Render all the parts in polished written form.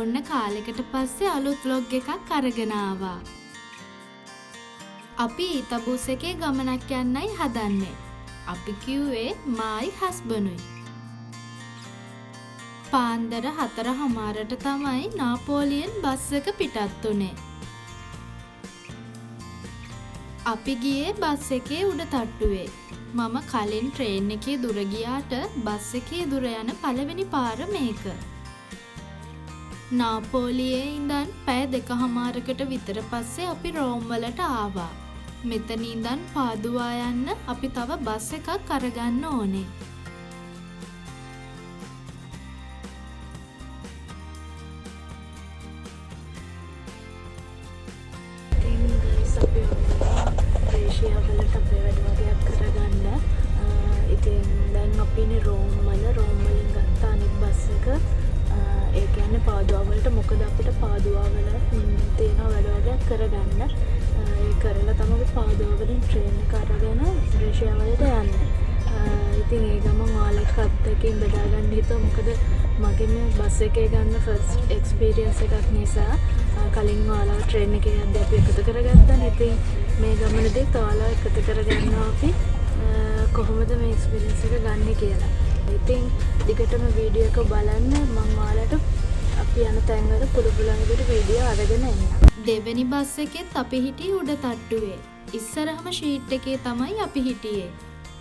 ඔන්න කාලෙකට පස්සේ අලුත් vlog එකක් අරගෙන ආවා. අපි ඊතබුස් එකේ ගමනක් යන්නයි හදන්නේ. අපි කිව්වේ මායි හස්බන්ඩ්ුයි. පාන්දර 4:00ට තමයි නාපෝලියන් බස් එක පිටත් උනේ. අපි ගියේ බස් එකේ උඩ තට්ටුවේ. මම කලින් ට්‍රේන් එකේ දුර ගියාට බස් එකේ දුර යන පළවෙනි පාර මේක. නාපෝලියේ ඉඳන් පැය 2:00කට විතර පස්සේ අපි රෝම් වලට ආවා. මෙතන ඉඳන් පාදුවා යන්න අපි තව බස් එකක් අරගන්න ඕනේ. රේෂියාවලට අපේ වැඩ වගේක් කරගන්න. ඉතින් දැන් අපි ඉන්නේ රෝම් වලින් ගත්ත අනිත් බස් එක. ඒ කියන්නේ පාදුවා වලට. මොකද අපිට පාදුවා වල තියෙන වැඩ වගේක් කරගන්න. ඒ කරලා තමයි පාදුවා වලින් ට්‍රේන් එක අරගෙන රේෂියාවලට යන්නේ. ඉතින් ඒ ගමන් ඔයාලටත් එකකින් බෙදා ගන්න හිතුවා. මොකද මගේ මේ බස් එකේ ගන්න ෆස්ට් එක්ස්පීරියන්ස් එකක් නිසා කලින් ඔයාලව ට්‍රේන් එකේ යද්දී අපි එකතු කරගත්තානේ. ඉතින් මේ ගමනදී ඔයාලව එකතු කරගන්නවා අපි කොහොමද මේ එක්ස්පීරියන්ස් එක ගන්න කියලා. ඉතින් දිගටම වීඩියෝ එක බලන්න. මම ඔයාලට අපි යන තැන් වල පුළුවන් විදිහට වීඩියෝ අරගෙන එන්න. දෙවෙනි බස් එකෙත් අපි හිටියේ උඩ තට්ටුවේ. ඉස්සරහම ෂීට් එකේ තමයි අපි හිටියේ.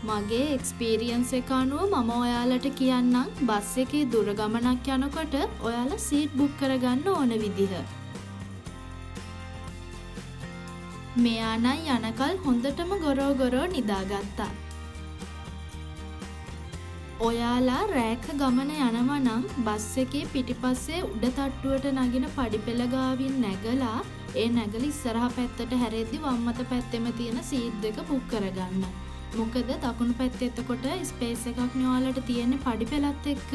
මගේ එක්ස්පීරියන්ස් එක අනුව මම ඔයාලට කියන්නම් බස් එකේ දුර ගමනක් යනකොට ඔයාලා සීට් බුක් කරගන්න ඕන විදිහ. මෙයා නම් යනකල් හොඳටම ගොරෝ නිදාගත්තා. ඔයාලා රෑක ගමන යනවා නම් බස් එකේ පිටිපස්සේ උඩ තට්ටුවට නගින පඩිපෙළ ගාවින් නැගලා ඒ නැගලා ඉස්සරහා පැත්තට හැරෙද්දි වම් අත පැත්තෙම තියෙන සීට් දෙක බුක් කරගන්න. මොකද දකුණු පැත්තේ එතකොට ස්පේස් එකක් නේ ඔයාලට තියෙන්නේ පඩිපෙළත් එක්ක.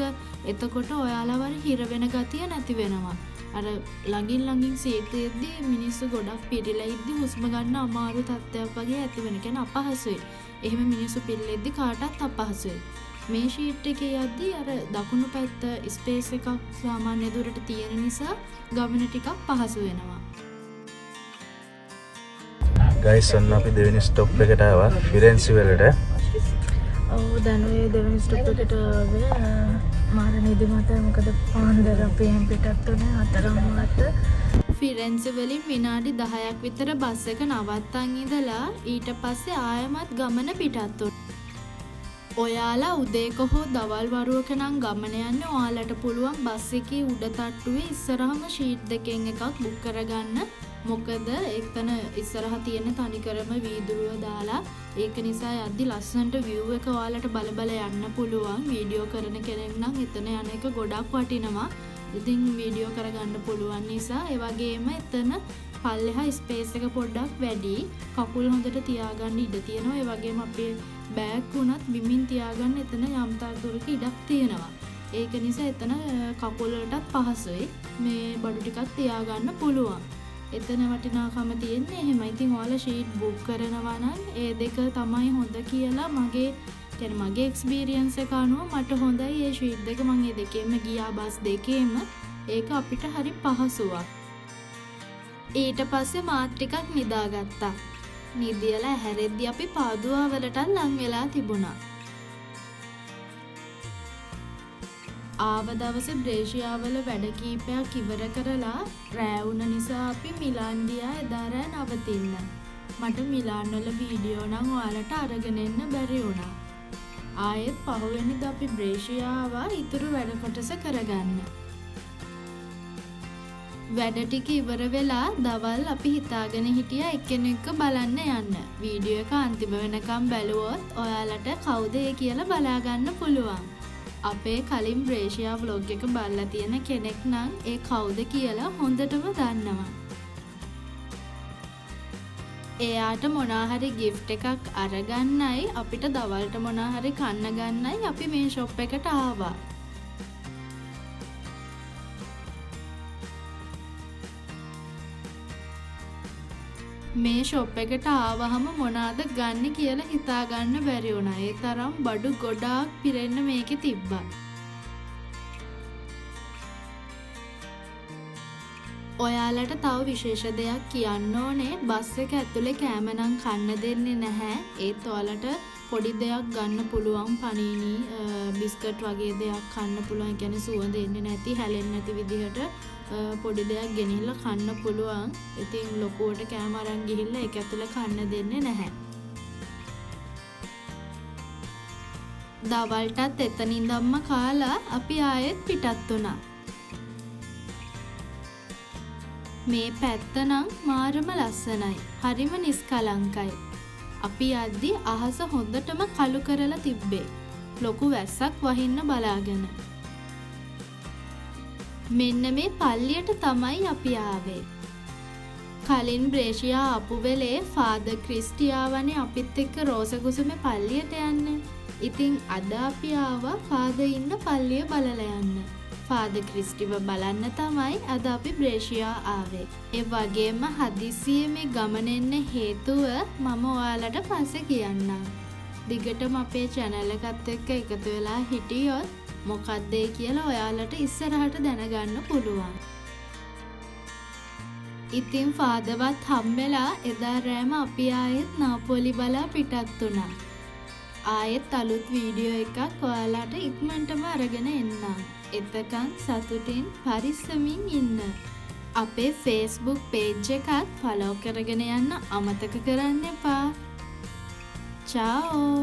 එතකොට ඔයාලව හිර වෙන ගතිය නැති වෙනවා. අර ළඟින් සීට් දෙද්දි මිනිස්සු ගොඩක් පිරීලා ඉද්දි හුස්ම ගන්න අමාරු තත්ත්වයක් වගේ ඇති වෙන. කියන්නේ අපහසුයි. එහෙම මිනිස්සු පිරෙද්දි කාටවත් අපහසුයි. මේ ෂීට් එකේ යද්දී අර දකුණු පැත්ත ස්පේස් එකක් සාමාන්‍ය දුරට තියෙන නිසා ගමන ටිකක් පහසු වෙනවා. ගයිස් ඔන්න අපි දෙවෙනි ස්ටොප් එකට ආවා ෆිරෙන්සි වලට. ඔව් දැන් ඔය දෙවෙනි ස්ටොප් එකට ආවේ මාර නිදිමත. මොකද පාන්දර අපි එම් පිටත් උනේ 4:00ට. ෆිරෙන්සි වලින් විනාඩි 10ක් විතර බස් එක නවත්තන් ඉඳලා ඊට පස්සේ ආයමත් ගමන පිටත් උනා. ඔයාලා උදේක හෝ දවල් වරුවක නම් ගමන යන්න ඔයාලට පුළුවන් බස් එකේ උඩ තට්ටුවේ ඉස්සරහම ෂීට් දෙකෙන් එකක් බුක් කරගන්න. මොකද එක්තන ඉස්සරහ තියෙන තනිකරම වීදුරුව දාලා ඒක නිසා යද්දි ලස්සනට view එක ඔයාලට බල යන්න පුළුවන්. වීඩියෝ කරන කෙනෙක් නම් එතන යන එක ගොඩක් වටිනවා. ඉතින් වීඩියෝ කරගන්න පුළුවන් නිසා ඒ වගේම එතන පල්ලෙහා ස්පේස් එක පොඩ්ඩක් වැඩි. කකුල් හොඳට තියාගන්න ඉඩ තියෙනවා. ඒ වගේම අපේ බෑග් උනත් බිමින් තියාගන්න එතන යම් තාක් දුරක ඉඩක් තියෙනවා. ඒක නිසා එතන කකුල් වලටත් පහසුයි. මේ බඩු ටිකක් තියාගන්න පුළුවන්. එතන වටිනාකම තියෙන්නේ එහෙම. ඉතින් ඔයාලා ෂීට් බුක් කරනවා නම් ඒ දෙක තමයි හොඳ කියලා මගේ එක්ස්පීරියන්ස් එක අනුව මට හොඳයි ඒ ෂීට් දෙක. මම ඒ දෙකේම ගියා බස් දෙකේම. ඒක අපිට හරි පහසුවක්. ඊට පස්සේ මාත් ටිකක් නිදාගත්තා. නිදියලා හැරෙද්දි අපි පාදුවා වලට ලං වෙලා තිබුණා. ආව දවසේ බ්‍රේෂියාවල වැඩ කීපයක් ඉවර කරලා රෑ වුණ නිසා අපි මිලාන් ගියා එදා රෑ නවතින්න. මට මිලාන් වල වීඩියෝ නම් ඔයාලට අරගෙන එන්න බැරි වුණා. ආයෙත් පහුවෙනිදා අපි බ්‍රේෂියාව ඉතුරු වැඩ කොටස කරගන්න. වැඩ ටික ඉවර වෙලා දවල් අපි හිතාගෙන හිටියා එක්කෙනෙක්ව බලන්න යන්න. වීඩියෝ එක අන්තිම වෙනකම් බැලුවොත් ඔයාලට කවුද ඒ කියලා බලා ගන්න පුළුවන්. අපේ කලින් බ්‍රේෂියා vlog එක බලලා තියෙන කෙනෙක් නම් ඒ කවුද කියලා හොඳටම දන්නවා. එයාට මොනාහරි gift එකක් අරගන්නයි අපිට දවල්ට මොනාහරි කන්න ගන්නයි අපි මේ shop එකට ආවා. මේ ෂොප් එකට ආවහම මොනවාද ගන්න කියලා හිතා ගන්න බැරි වුණා. ඒ තරම් බඩු ගොඩාක් පිරෙන්න මේකේ තිබ්බා. ඔයාලට තව විශේෂ දෙයක් කියන්න ඕනේ. බස් එක ඇතුලේ කෑම නම් කන්න දෙන්නේ නැහැ. ඒත් ඔයාලට පොඩි දෙයක් ගන්න පුළුවන්. පනීනි බිස්කට් වගේ දෙයක් කන්න පුළුවන්. ඒ කියන්නේ සුවඳ එන්නේ නැති, හැලෙන්නේ නැති විදිහට පොඩි දෙයක් ගෙනිහිල්ලා කන්න පුළුවන්. ඉතින් ලොකුවට කෑම අරන් ගිහිල්ලා ඒක ඇතුලේ කන්න දෙන්නේ නැහැ. දවල්ටත් එතනින්දම්ම කාලා අපි ආයෙත් පිටත් වුණා. මේ පැත්ත නම් මාරම ලස්සනයි. හරිම නිස්කලංකයි. අපි යද්දි අහස හොඳටම කළු කරලා තිබ්බේ. ලොකු වැස්සක් වහින්න බලාගෙන. මෙන්න මේ පල්ලියට තමයි අපි ආවේ. කලින් බ්‍රේෂියා ආපු වෙලේ ෆාදර් ක්‍රිස්ටියාවනේ අපිත් එක්ක රෝසකුසුමේ පල්ලියට යන්නේ. ඉතින් අද අපි ආවා ෆාදර් ඉන්න පල්ලිය බලලා යන්න. ෆාදර් ක්‍රිස්ටිව බලන්න තමයි අද අපි බ්‍රේෂියා ආවේ. ඒ වගේම හදිසියේ මේ ගමන එන්න හේතුව මම ඔයාලට පස්සේ කියන්නම්. දිගටම අපේ channel එකත් එක්ක එකතු වෙලා හිටියොත් මොකක්ද ඒ කියලා ඔයාලට ඉස්සරහට දැනගන්න පුළුවන්. ඉතින් ෆාදර්වත් හම්බෙලා එදා රෑම අපි ආයෙත් නාපෝලි බලා පිටත් වුණා. ආයෙත් අලුත් වීඩියෝ එකක් ඔයාලට ඉක්මනටම අරගෙන එන්නම්. එතකන් සතුටින් පරිස්සමින් ඉන්න. අපේ Facebook page එකත් follow කරගෙන යන්න අමතක කරන්න එපා. චාෝ.